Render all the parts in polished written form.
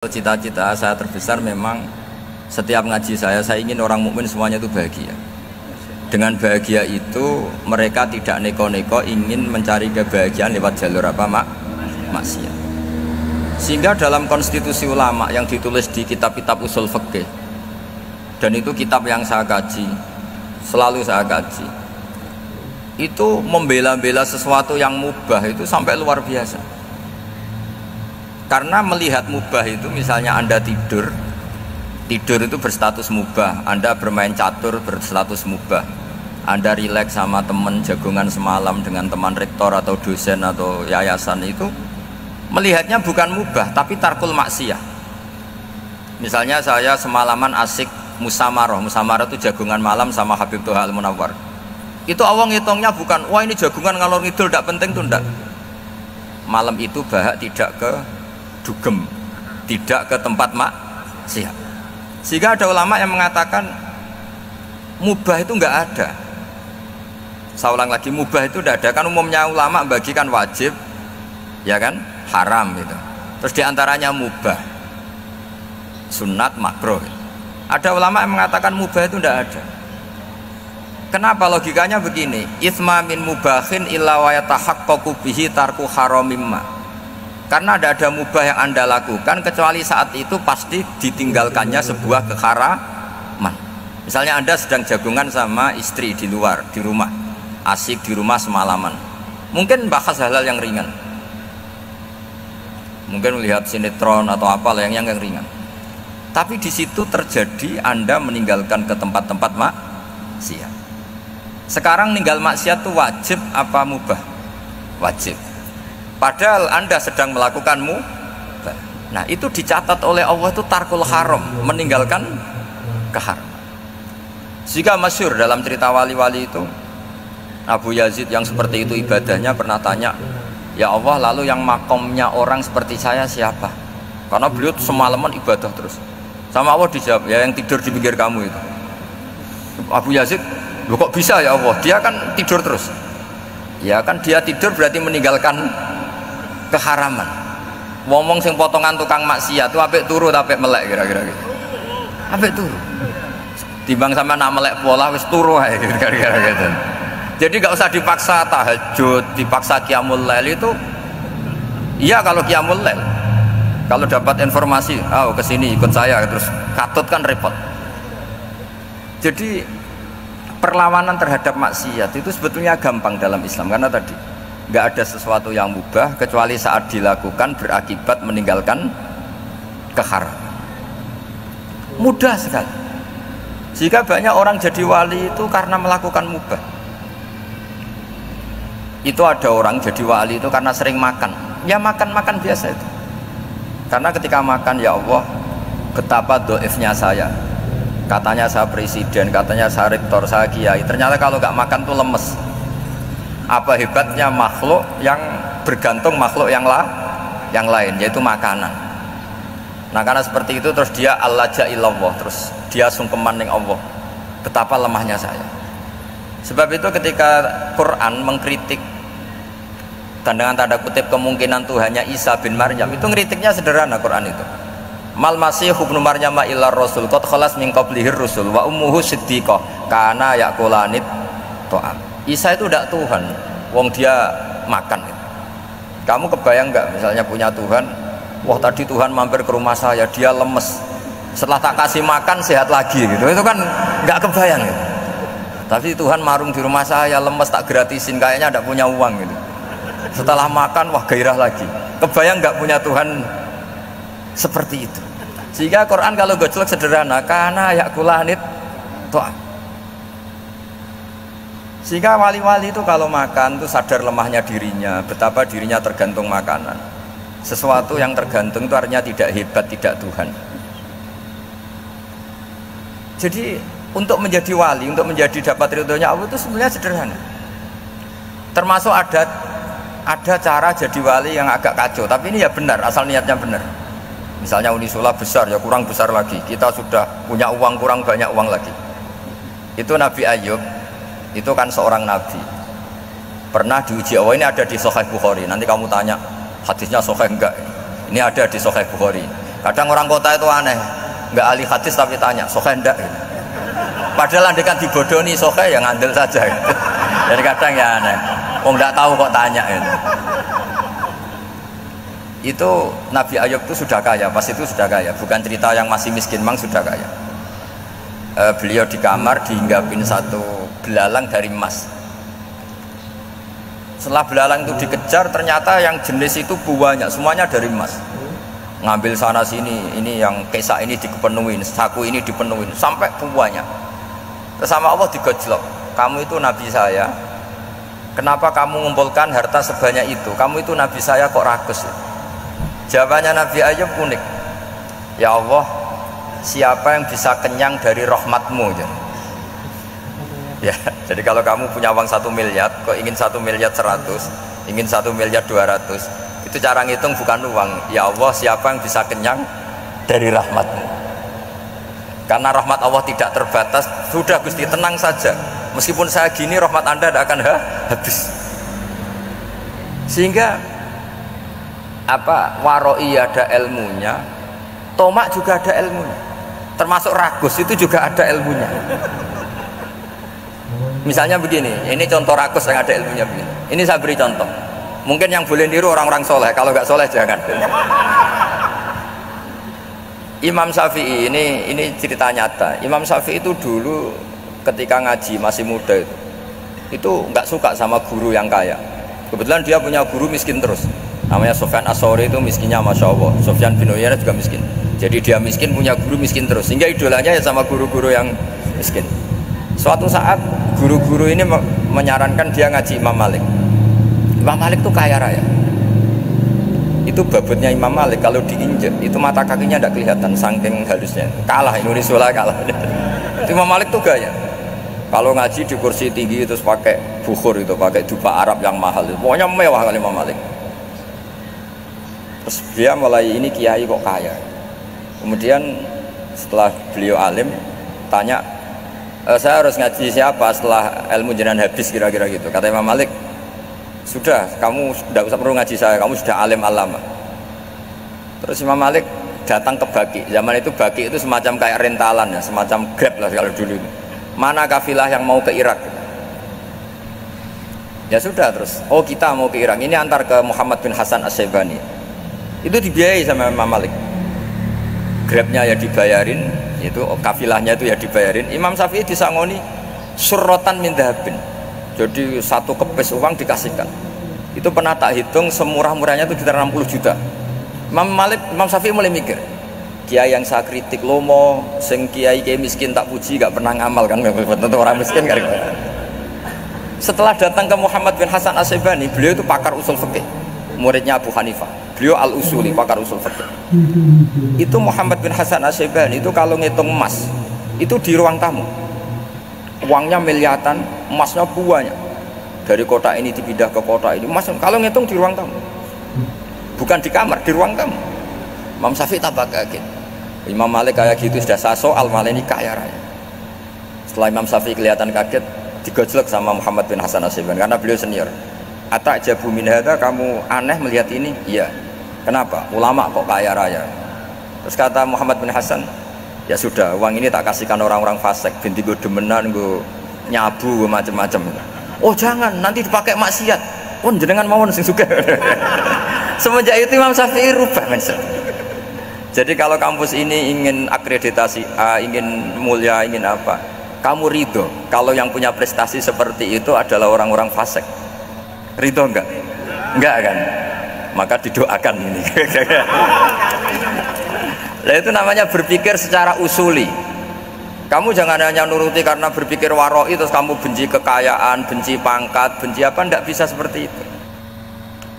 Cita-cita saya terbesar memang setiap ngaji saya ingin orang mukmin semuanya itu bahagia. Dengan bahagia itu mereka tidak neko-neko ingin mencari kebahagiaan lewat jalur apa maksiat. Sehingga dalam konstitusi ulama yang ditulis di kitab-kitab usul fikih, dan itu kitab yang saya kaji, selalu saya kaji, itu membela-bela sesuatu yang mubah itu sampai luar biasa. Karena melihat mubah itu, misalnya Anda tidur itu berstatus mubah, Anda bermain catur berstatus mubah, Anda rileks sama teman jagongan semalam dengan teman rektor atau dosen atau yayasan, itu melihatnya bukan mubah tapi tarkul maksiyah. Misalnya saya semalaman asik musamarah itu jagongan malam sama Habib Toha Al-Munawwar, itu awang ngitungnya bukan wah ini jagongan ngalor ngidul tidak penting tuh, enggak. Malam itu bahak tidak ke dugem, tidak ke tempat maksiat. Sehingga ada ulama yang mengatakan mubah itu enggak ada. Saya ulang lagi, mubah itu tidak ada. Kan umumnya ulama bagikan wajib, ya kan, haram gitu. Terus diantaranya mubah, sunat, makruh. Ada ulama yang mengatakan mubah itu tidak ada. Kenapa? Logikanya begini, itsma min mubahin illa wa yatahaqqaqu bihi tarku haramimma. Karena tidak ada mubah yang Anda lakukan kecuali saat itu pasti ditinggalkannya sebuah keharaman. Misalnya Anda sedang jagungan sama istri di luar, di rumah, asik di rumah semalaman, mungkin bahas hal-hal yang ringan, mungkin melihat sinetron atau apa yang ringan. Tapi di situ terjadi Anda meninggalkan ke tempat-tempat maksiat. Sekarang ninggal maksiat itu wajib apa mubah? Wajib. Padahal Anda sedang melakukan mubah. Nah itu dicatat oleh Allah itu tarkul haram, meninggalkan keharam. Jika masyhur dalam cerita wali-wali itu, Abu Yazid yang seperti itu ibadahnya pernah tanya, ya Allah, lalu yang makomnya orang seperti saya siapa? Karena beliau semalaman ibadah terus. Sama Allah dijawab, ya yang tidur di pinggir kamu itu. Abu Yazid, loh kok bisa ya Allah? Dia kan tidur terus. Ya kan dia tidur berarti meninggalkan keharaman. Ngomong sing potongan tukang maksiat tuh apik turu apik melek kira-kira gitu. Apik turu. Timbang sama nak melek pola wis turu ae kira-kira gitu. Jadi enggak usah dipaksa tahajud, dipaksa qiyamul lail itu. Iya kalau qiyamul lail. Kalau dapat informasi, oh kesini ikut saya terus katut kan repot. Jadi perlawanan terhadap maksiat itu sebetulnya gampang dalam Islam karena tadi nggak ada sesuatu yang mubah kecuali saat dilakukan berakibat meninggalkan keharaman. Mudah sekali. Jika banyak orang jadi wali itu karena melakukan mubah. Itu ada orang jadi wali itu karena sering makan. Ya makan biasa itu. Karena ketika makan, ya Allah, betapa doifnya saya. Katanya saya presiden, katanya saya rektor, saya kiai. Ternyata kalau nggak makan tuh lemes. Apa hebatnya makhluk yang bergantung makhluk yang lain, yaitu makanan. Nah karena seperti itu terus dia al-laja'illallah, terus dia sungkeman ning Allah. Betapa lemahnya saya. Sebab itu ketika Quran mengkritik dan dengan tanda kutip kemungkinan Tuhannya Isa bin Maryam, itu ngeritiknya sederhana Quran itu. Mal masih ibnu Maryam illa rasul qad khalas min qablihir rusul wa ummuhu siddiqah kana yaqulanit ta'am. Isa itu tidak Tuhan, wong dia makan. Kamu kebayang nggak misalnya punya Tuhan, wah tadi Tuhan mampir ke rumah saya, dia lemes, setelah tak kasih makan sehat lagi gitu, itu kan nggak kebayang gitu. Tapi Tuhan marung di rumah saya, lemes tak gratisin, kayaknya tidak punya uang gitu. Setelah makan, wah gairah lagi. Kebayang nggak punya Tuhan seperti itu? Sehingga Quran kalau gojlok sederhana, karena yakulanit to'am. Sehingga wali-wali itu kalau makan itu sadar lemahnya dirinya, betapa dirinya tergantung makanan. Sesuatu yang tergantung itu artinya tidak hebat, tidak Tuhan. Jadi untuk menjadi wali, untuk menjadi dapat ridhonya Allah itu sebenarnya sederhana. Termasuk ada cara jadi wali yang agak kacau, tapi ini ya benar, asal niatnya benar. Misalnya Unisula besar, ya kurang besar lagi. Kita sudah punya uang, kurang banyak uang lagi. Itu Nabi Ayub, itu kan seorang nabi. Pernah diuji Allah, ini ada di Sahih Bukhari. Nanti kamu tanya, hadisnya sahih enggak? Ini ada di Sahih Bukhari. Kadang orang kota itu aneh, nggak ahli hadis tapi tanya, sokeh ndak? Padahal andekan dibodoni sokeh yang ngandel saja. Jadi kadang ya aneh, nggak tahu kok tanya gitu. Itu Nabi Ayub itu sudah kaya, pas itu sudah kaya, bukan cerita yang masih miskin, memang sudah kaya. Beliau di kamar dihinggapin satu belalang dari emas. Setelah belalang itu dikejar, ternyata yang jenis itu banyak, semuanya dari emas. Ngambil sana sini, ini yang kesak ini dipenuhin, saku ini dipenuhin, sampai banyak. Terus sama Allah digojlok, kamu itu Nabi saya, kenapa kamu mengumpulkan harta sebanyak itu? Kamu itu Nabi saya kok rakus? Jawabannya Nabi Ayub unik, ya Allah, siapa yang bisa kenyang dari rahmatmu? Ya, jadi kalau kamu punya uang 1 miliar, kok ingin 1 miliar 100, ingin 1 miliar 200, itu cara ngitung bukan uang. Ya Allah, siapa yang bisa kenyang dari rahmatmu? Karena rahmat Allah tidak terbatas. Sudah Gusti, tenang saja, meskipun saya gini, rahmat Anda tidak akan habis. Sehingga apa, waroi ada ilmunya, tomak juga ada ilmunya, termasuk ragus itu juga ada ilmunya. Misalnya begini, ini contoh rakus yang ada ilmunya begini. Ini saya beri contoh. Mungkin yang boleh niru orang-orang soleh, kalau nggak soleh jangan. Imam Syafi'i ini cerita nyata. Imam Syafi'i itu dulu ketika ngaji masih muda itu nggak suka sama guru yang kaya. Kebetulan dia punya guru miskin terus. Namanya Sufyan As-Tsauri, itu miskinnya Masya Allah. Sufyan bin Uyainah juga miskin. Jadi dia miskin, punya guru miskin terus. Sehingga idolanya ya sama guru-guru yang miskin. Suatu saat guru-guru ini menyarankan dia ngaji Imam Malik. Imam Malik itu kaya raya. Itu babutnya Imam Malik kalau diinjek itu mata kakinya tidak kelihatan saking halusnya. Kalah Indonesia lah, kalah. Imam Malik tuh gaya. Kalau ngaji di kursi tinggi terus pakai bukhur itu, pakai dupa Arab yang mahal itu. Pokoknya mewah kali Imam Malik. Terus dia mulai, ini kiai kok kaya. Kemudian setelah beliau alim tanya, saya harus ngaji siapa setelah ilmu jenengan habis kira-kira gitu. Kata Imam Malik, sudah, kamu tidak usah perlu ngaji saya, kamu sudah alim alama. Terus Imam Malik datang ke Baki. Zaman itu Baki itu semacam kayak rentalan ya, semacam Grab lah kalau dulu. Mana kafilah yang mau ke Irak? Ya sudah, terus oh kita mau ke Irak, ini antar ke Muhammad bin Hasan As-Syaibani. Itu dibiayai sama Imam Malik. Grabnya ya dibayarin, itu kafilahnya itu ya dibayarin. Imam Syafi'i disangoni surrotan min dhahabin. Jadi satu kepes uang dikasihkan. Itu pernah tak hitung semurah-murahnya itu sekitar 60 juta. Imam Syafi'i mulai mikir, kiai yang saya kritik lomo, sing kiai miskin tak puji, gak pernah ngamal kan, tentu orang miskin kan. Setelah datang ke Muhammad bin Hasan As-Syaibani, beliau itu pakar usul fikih, muridnya Abu Hanifah. Beliau al-usuli, pakar usul fikih. Itu Muhammad bin Hasan As-Syaibani itu kalau ngitung emas itu di ruang tamu, uangnya miliaran, emasnya banyak. Dari kota ini dipindah ke kota ini, emas kalau ngitung di ruang tamu, bukan di kamar, di ruang tamu. Imam Syafi'i tambah kaget. Imam Malik kayak gitu sudah saso, al-Malik ini kaya raya. Setelah Imam Syafi'i kelihatan kaget, digojlok sama Muhammad bin Hasan As-Syaibani karena beliau senior. Atajabu min hadza, kamu aneh melihat ini? Iya. Kenapa? Ulama kok kaya raya. Terus kata Muhammad bin Hasan, ya sudah, uang ini tak kasihkan orang-orang fasik, binti gue demenan, gue nyabu, gue macem-macem. Oh jangan, nanti dipakai maksiat. Oh jenengan mawon sing suka. Semenjak itu Imam Syafi'i rubah mindset. Jadi kalau kampus ini ingin akreditasi A, ingin mulia, ingin apa, kamu ridho kalau yang punya prestasi seperti itu adalah orang-orang fasik? Ridho enggak? Enggak kan? Maka didoakan ini. Nah itu namanya berpikir secara usuli. Kamu jangan hanya nuruti karena berpikir waroi terus kamu benci kekayaan, benci pangkat, benci apa, enggak bisa seperti itu.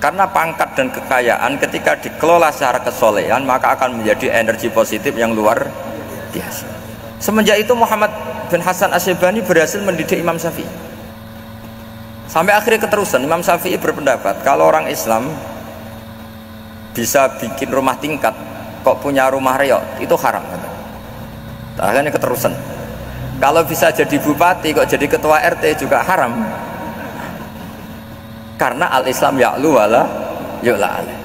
Karena pangkat dan kekayaan ketika dikelola secara kesolehan maka akan menjadi energi positif yang luar biasa. Semenjak itu Muhammad bin Hasan As-Syaibani berhasil mendidik Imam Syafi'i. Sampai akhirnya keterusan Imam Syafi'i berpendapat kalau orang Islam bisa bikin rumah tingkat kok punya rumah reok itu haram. Akhirnya keterusan. Kalau bisa jadi bupati kok jadi ketua RT juga haram. Karena al-Islam ya'lu wala yu'la alaih.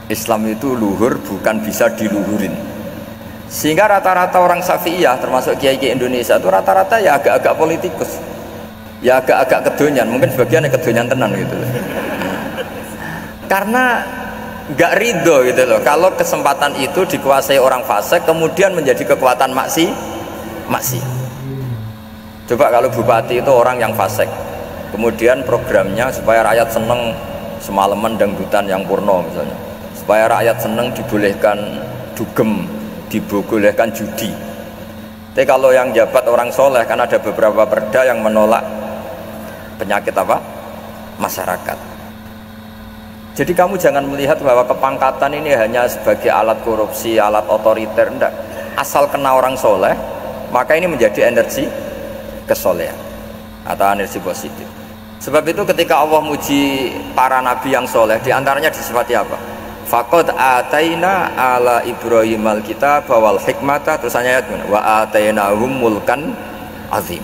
Islam itu luhur bukan bisa diluhurin. Sehingga rata-rata orang Syafi'iyah termasuk kiai-kiai Indonesia itu rata-rata ya agak-agak politikus. Ya agak-agak kedonyan, mungkin sebagian yang kedonyan tenan gitu. Karena nggak ridho gitu loh kalau kesempatan itu dikuasai orang fasik kemudian menjadi kekuatan maksi. Coba kalau bupati itu orang yang fasik, kemudian programnya supaya rakyat seneng semalaman dangdutan yang purno misalnya, supaya rakyat seneng dibolehkan dugem, dibolehkan judi. Tapi kalau yang jabat orang soleh, kan ada beberapa perda yang menolak penyakit apa? Masyarakat. Jadi kamu jangan melihat bahwa kepangkatan ini hanya sebagai alat korupsi, alat otoriter, enggak. Asal kena orang soleh, maka ini menjadi energi kesolehan atau energi positif. Sebab itu ketika Allah muji para nabi yang soleh, diantaranya disifati apa? Faqad ataina ala Ibrahim al-kitab wal hikmata, terusannya ayat wa atainahum mulkan azim.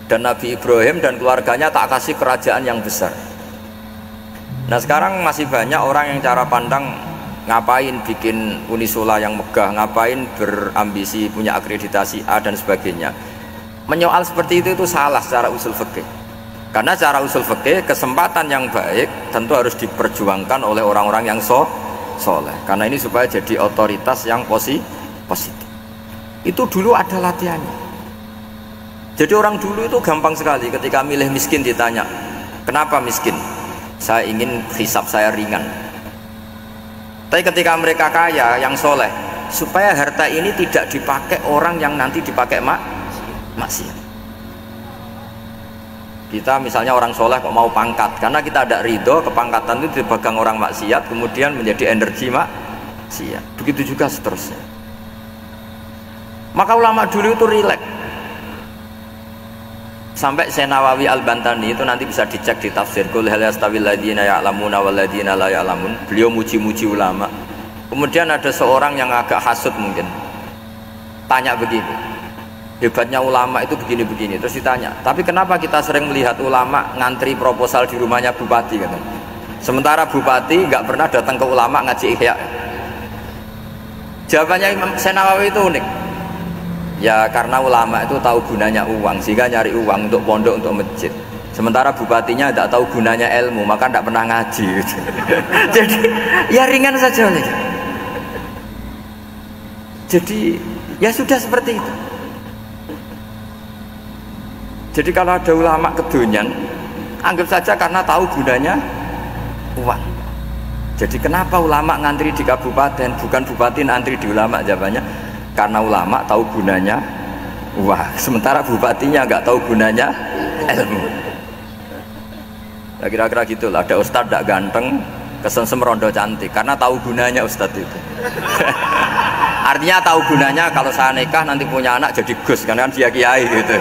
Dan Nabi Ibrahim dan keluarganya tak kasih kerajaan yang besar. Nah sekarang masih banyak orang yang cara pandang ngapain bikin Unisula yang megah, ngapain berambisi punya akreditasi A dan sebagainya. Menyoal seperti itu salah secara usul fikih. Karena secara usul fikih kesempatan yang baik tentu harus diperjuangkan oleh orang-orang yang soleh. Karena ini supaya jadi otoritas yang positif. Itu dulu ada latihannya. Jadi orang dulu itu gampang sekali ketika milih miskin ditanya, kenapa miskin? Saya ingin hisab saya ringan. Tapi ketika mereka kaya yang soleh, supaya harta ini tidak dipakai orang yang nanti dipakai maksiat. Kita misalnya orang soleh kok mau pangkat, karena kita ada ridho kepangkatan itu dipegang orang maksiat, kemudian menjadi energi maksiat. Begitu juga seterusnya. Maka ulama dulu itu rileks. Sampai Syekh Nawawi Al-Bantani itu nanti bisa dicek di tafsir Qul hal yastawil ladzina ya'lamuna wal ladzina la ya'lamun. Beliau muji-muji ulama. Kemudian ada seorang yang agak hasud mungkin, tanya begitu, hebatnya ulama itu begini-begini. Terus ditanya, tapi kenapa kita sering melihat ulama ngantri proposal di rumahnya bupati gitu? Sementara bupati nggak pernah datang ke ulama ngaji ihya. Jawabannya Syekh Nawawi itu unik. Ya karena ulama itu tahu gunanya uang, sehingga nyari uang untuk pondok, untuk masjid. Sementara bupatinya tidak tahu gunanya ilmu, maka tidak pernah ngaji gitu. Jadi ya ringan saja lagi. Jadi ya sudah seperti itu. Jadi kalau ada ulama kedonyan, anggap saja karena tahu gunanya uang. Jadi kenapa ulama ngantri di kabupaten, bukan bupati ngantri di ulama? Jawabannya karena ulama tahu gunanya uang, sementara bupatinya nggak tahu gunanya ilmu. Nah, kira-kira gitulah. Ada ustadz tidak ganteng, kesensem rondo cantik, karena tahu gunanya ustadz itu. Artinya tahu gunanya kalau saya nikah nanti punya anak jadi gus, karena kan dia kiai gitu.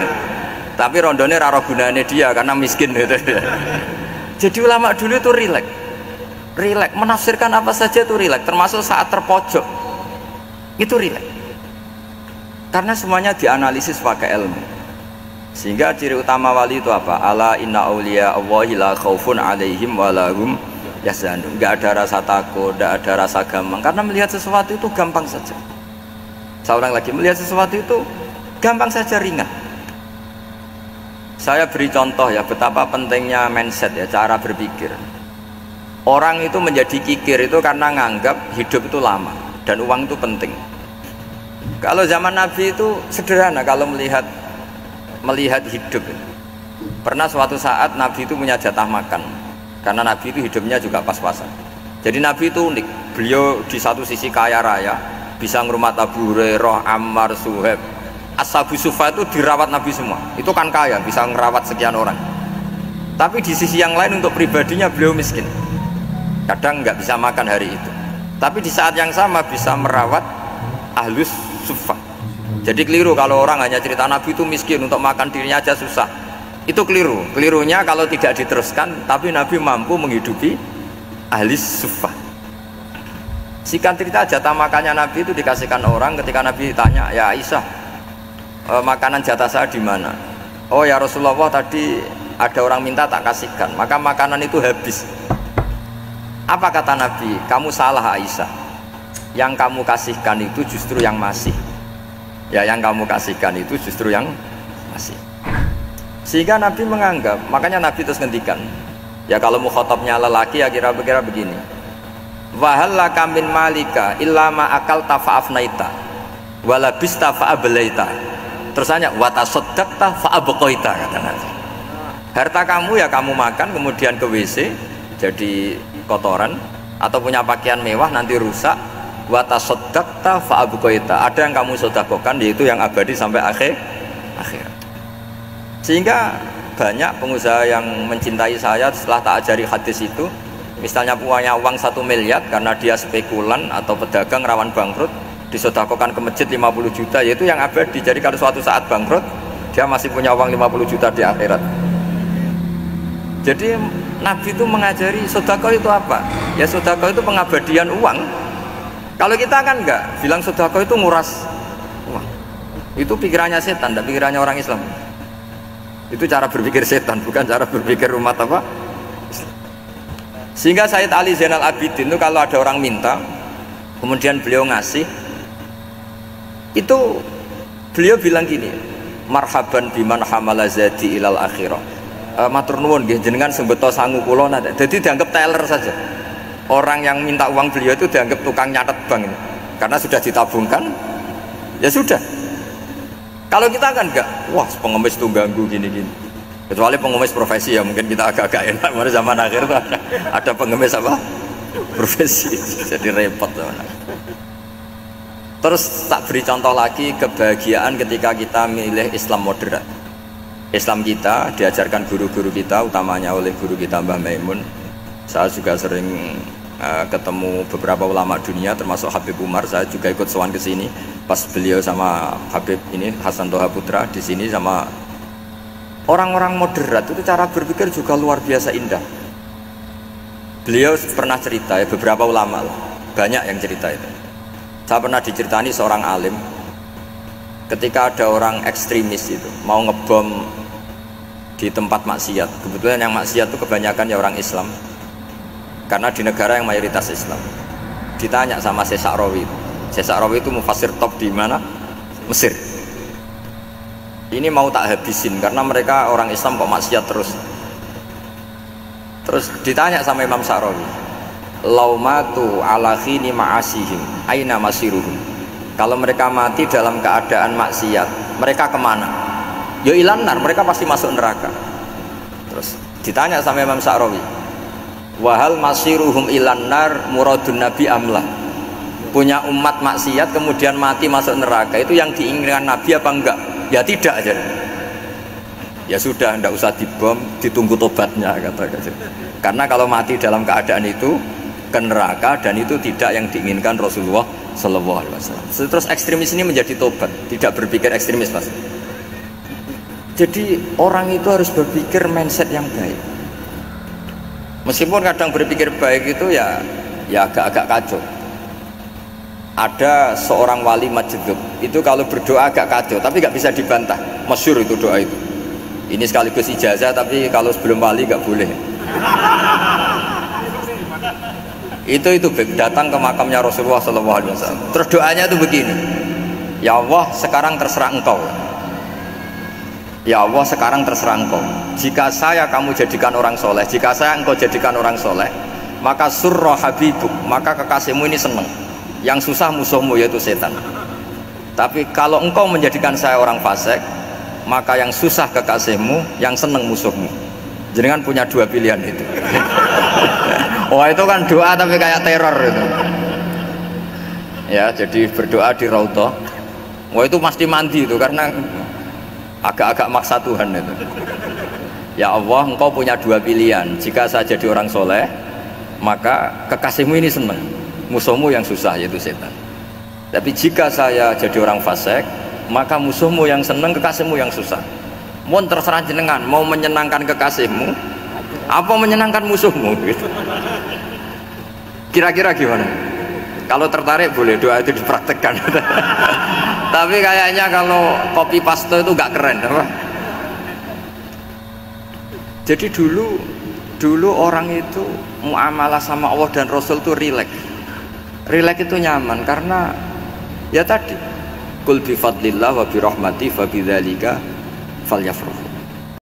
Tapi rondone raro gunanya dia karena miskin gitu. Jadi ulama dulu itu rileks, menafsirkan apa saja itu rileks, termasuk saat terpojok itu rileks. Karena semuanya dianalisis pakai ilmu. Sehingga ciri utama wali itu apa? Ala inna awliya Allahi la khaufun alaihim walahum yahzanun. Enggak ada rasa takut, enggak ada rasa gampang. Karena melihat sesuatu itu gampang saja. Saya ulang lagi, melihat sesuatu itu gampang saja, ringan. Saya beri contoh ya betapa pentingnya mindset ya, cara berpikir. Orang itu menjadi kikir itu karena nganggap hidup itu lama dan uang itu penting. Kalau zaman Nabi itu sederhana kalau melihat hidup. Pernah suatu saat Nabi itu punya jatah makan, karena Nabi itu hidupnya juga pas-pasan. Jadi Nabi itu unik. Beliau di satu sisi kaya raya, bisa ngurmat Abu Hurairah, Ammar, Suhaib. Ashabu Sufa itu dirawat Nabi semua. Itu kan kaya, bisa ngerawat sekian orang. Tapi di sisi yang lain untuk pribadinya beliau miskin. Kadang nggak bisa makan hari itu. Tapi di saat yang sama bisa merawat ahlus Sufa. Jadi keliru kalau orang hanya cerita Nabi itu miskin, untuk makan dirinya aja susah. Itu keliru. Kelirunya kalau tidak diteruskan, tapi Nabi mampu menghidupi ahli Sufa. Singkat cerita, jatah makannya Nabi itu dikasihkan orang. Ketika Nabi ditanya, ya Aisyah, makanan jatah saya di mana? Oh ya Rasulullah, tadi ada orang minta tak kasihkan, maka makanan itu habis. Apa kata Nabi? Kamu salah Aisyah. Yang kamu kasihkan itu justru yang masih. Ya, yang kamu kasihkan itu justru yang masih. Sehingga Nabi menganggap, makanya Nabi terus ngendikan, ya kalau mukhatabnya lelaki ya kira-kira begini. Wa hal laka min malika illa ma akalta fa afnaita wa labista fa ablaita. Terus hanya wa tasaddaqta fa abqaita, kata Nabi. Harta kamu ya kamu makan kemudian ke WC jadi kotoran, atau punya pakaian mewah nanti rusak, wa tasaddaqta fa abqaita. Ada yang kamu sedekahkan yaitu yang abadi sampai akhir. Sehingga banyak pengusaha yang mencintai saya setelah tak ajari hadis itu, misalnya punya uang 1 miliar karena dia spekulan atau pedagang rawan bangkrut, disedekahkan ke masjid 50 juta, yaitu yang abadi. Jadi kalau suatu saat bangkrut dia masih punya uang 50 juta di akhirat. Jadi Nabi itu mengajari sedekah itu apa? Ya sedekah itu pengabadian uang. Kalau kita kan enggak, bilang sedekah itu nguras uang. Itu pikirannya setan, dan pikirannya orang Islam. Itu cara berpikir setan, bukan cara berpikir umat apa? Sehingga Sayyid Ali Zainal Abidin itu kalau ada orang minta, kemudian beliau ngasih, itu beliau bilang gini, marhaban biman hamala zadi ilal akhirah. Matur nuwun nggih jenengan sembeto sangu kula nate. Jadi dianggap teller saja. Orang yang minta uang beliau itu dianggap tukang nyatet bank ini. Karena sudah ditabungkan, ya sudah. Kalau kita kan enggak, wah pengemis itu ganggu gini-gini. Kecuali pengemis profesi ya mungkin kita agak-agak enak. Pada zaman akhir itu ada pengemis apa? Profesi. Jadi repot. Terus tak beri contoh lagi kebahagiaan ketika kita milih Islam moderat. Islam kita diajarkan guru-guru kita, utamanya oleh guru kita Mbah Maimun. Saya juga sering ketemu beberapa ulama dunia, termasuk Habib Umar. Saya juga ikut sowan ke sini pas beliau sama Habib ini Hasan Toha Putra di sini sama orang-orang moderat. Itu cara berpikir juga luar biasa indah. Beliau pernah cerita ya, beberapa ulama banyak yang cerita itu. Saya pernah diceritani seorang alim ketika ada orang ekstremis itu mau ngebom di tempat maksiat. Kebetulan yang maksiat itu kebanyakan ya orang Islam, karena di negara yang mayoritas Islam. Ditanya sama Syekh Sa'rawi. Syekh Sa'rawi itu mufassir top di mana? Mesir. Ini mau tak habisin karena mereka orang Islam kok maksiat terus. Terus ditanya sama Imam Sa'rawi, laumatu ala khini ma'asihim aina masiruhum. Kalau mereka mati dalam keadaan maksiat, mereka kemana? Ya ilanar, mereka pasti masuk neraka. Terus ditanya sama Imam Sa'rawi, wahal masiruhum ilanar muradun nabi amlah. Punya umat maksiat kemudian mati masuk neraka, itu yang diinginkan Nabi apa enggak? Ya tidak aja. Ya sudah, enggak usah dibom, ditunggu tobatnya, kata. Karena kalau mati dalam keadaan itu ke neraka, dan itu tidak yang diinginkan Rasulullah Sallallahu Alaihi Wasallam. Terus ekstremis ini menjadi tobat, tidak berpikir ekstremis, Mas. Jadi orang itu harus berpikir mindset yang baik. Meskipun kadang berpikir baik itu ya agak-agak kacau. Ada seorang wali majdub itu kalau berdoa agak kacau, tapi nggak bisa dibantah. Masyhur itu doa itu. Ini sekaligus ijazah, tapi kalau sebelum wali nggak boleh. Itu datang ke makamnya Rasulullah SAW. Terus doanya itu begini, ya Allah sekarang terserah engkau. Ya Allah sekarang terserah engkau. Jika saya kamu jadikan orang soleh, jika saya engkau jadikan orang soleh, maka surra habibuk, maka kekasihmu ini senang. Yang susah musuhmu yaitu setan. Tapi kalau engkau menjadikan saya orang fasik, maka yang susah kekasihmu, yang senang musuhmu. Jenengan punya dua pilihan itu. Wah itu kan doa tapi kayak teror itu. Ya jadi berdoa di Raudhah. Wah itu pasti mandi itu karena agak-agak maksa Tuhan itu. Ya Allah engkau punya dua pilihan. Jika saya jadi orang soleh, maka kekasihmu ini senang, musuhmu yang susah yaitu setan. Tapi jika saya jadi orang fasik, maka musuhmu yang senang, kekasihmu yang susah. Mohon terserah jenengan, mau menyenangkan kekasihmu apa menyenangkan musuhmu gitu. Kira-kira gimana? Kalau tertarik boleh doa itu dipraktekkan. Tapi kayaknya kalau copy paste itu gak keren apa? Jadi dulu Dulu orang itu muamalah sama Allah dan Rasul itu rileks. Rileks itu nyaman karena ya tadi, qul bi fadlillah wa bi rahmati fa bidzalika falyafrahu.